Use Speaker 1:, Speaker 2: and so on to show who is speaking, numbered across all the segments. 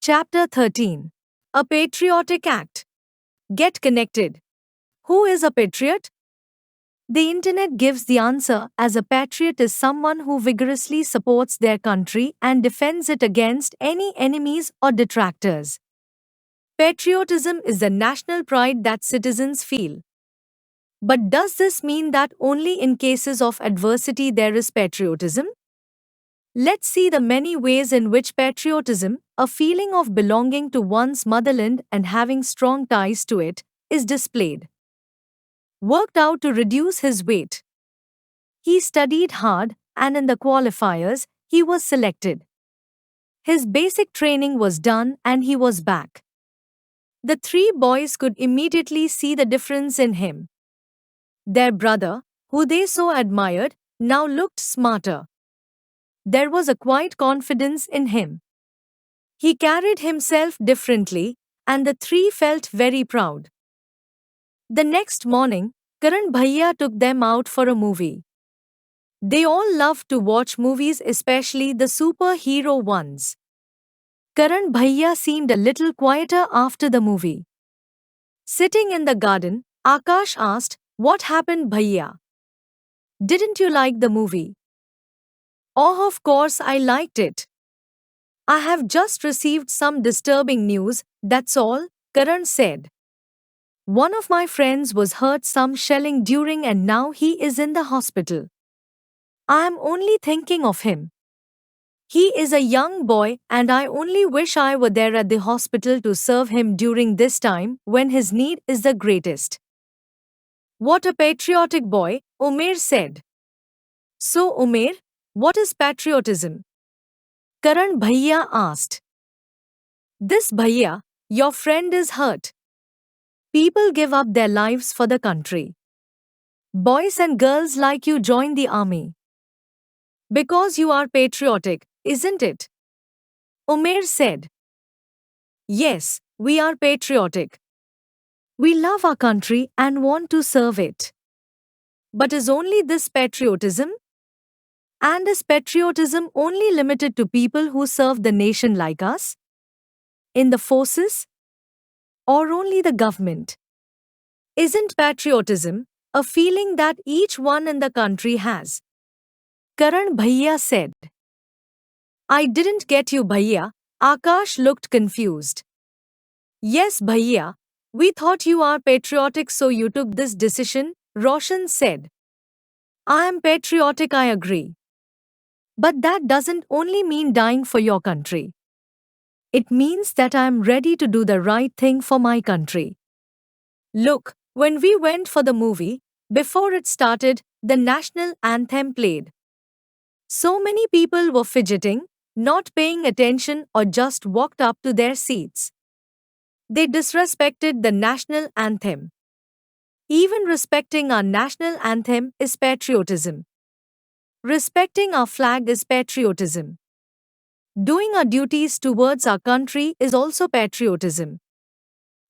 Speaker 1: Chapter 13. A Patriotic Act. Get connected. Who is a patriot? The internet gives the answer, as a patriot is someone who vigorously supports their country and defends it against any enemies or detractors. Patriotism is the national pride that citizens feel. But does this mean that only in cases of adversity there is patriotism? Let's see the many ways in which patriotism, a feeling of belonging to one's motherland and having strong ties to it, is displayed. Worked out to reduce his weight. He studied hard, and in the qualifiers, he was selected. His basic training was done and he was back. The three boys could immediately see the difference in him. Their brother, who they so admired, now looked smarter. There was a quiet confidence in him. He carried himself differently, and the three felt very proud. The next morning, Karan Bhaiya took them out for a movie. They all loved to watch movies, especially the superhero ones. Karan Bhaiya seemed a little quieter after the movie. Sitting in the garden, Akash asked, "What happened, Bhaiya? Didn't you like the movie?" "Oh, of course I liked it. I have just received some disturbing news, that's all," Karan said. "One of my friends was hurt some shelling during and now he is in the hospital. I am only thinking of him. He is a young boy and I only wish I were there at the hospital to serve him during this time when his need is the greatest." "What a patriotic boy," Umair said. "So Umair, what is patriotism?" Karan Bhaiya asked. "This Bhaiya, your friend is hurt. People give up their lives for the country. Boys and girls like you join the army. Because you are patriotic, isn't it?" Umair said. "Yes, we are patriotic. We love our country and want to serve it. But is only this patriotism? And is patriotism only limited to people who serve the nation like us? In the forces? Or only the government? Isn't patriotism a feeling that each one in the country has?" Karan Bhaiya said. "I didn't get you, Bhaiya." Akash looked confused. "Yes, Bhaiya, we thought you are patriotic so you took this decision," Roshan said. "I am patriotic, I agree. But that doesn't only mean dying for your country. It means that I am ready to do the right thing for my country. Look, when we went for the movie, before it started, the national anthem played. So many people were fidgeting, not paying attention or just walked up to their seats. They disrespected the national anthem. Even respecting our national anthem is patriotism. Respecting our flag is patriotism. Doing our duties towards our country is also patriotism.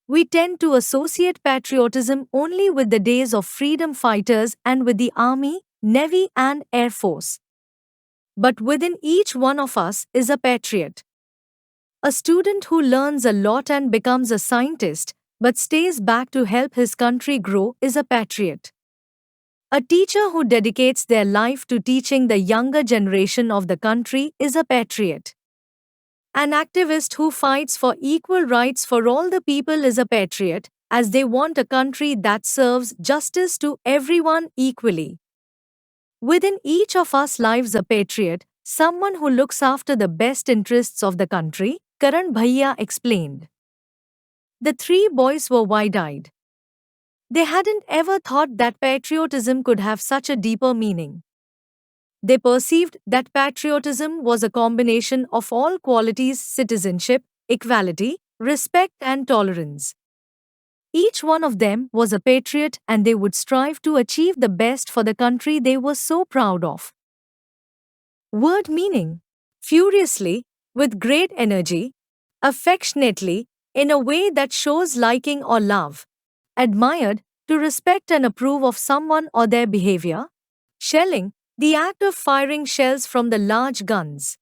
Speaker 1: We tend to associate patriotism only with the days of freedom fighters and with the army, navy and air force. But within each one of us is a patriot. A student who learns a lot and becomes a scientist but stays back to help his country grow is a patriot. A teacher who dedicates their life to teaching the younger generation of the country is a patriot. An activist who fights for equal rights for all the people is a patriot, as they want a country that serves justice to everyone equally. Within each of us lives a patriot, someone who looks after the best interests of the country, Karan Bhaiya explained. The three boys were wide-eyed. They hadn't ever thought that patriotism could have such a deeper meaning. They perceived that patriotism was a combination of all qualities: citizenship, equality, respect and tolerance. Each one of them was a patriot and they would strive to achieve the best for the country they were so proud of. Word meaning: furiously, with great energy, affectionately, in a way that shows liking or love, admired, to respect and approve of someone or their behavior. Shelling, the act of firing shells from the large guns.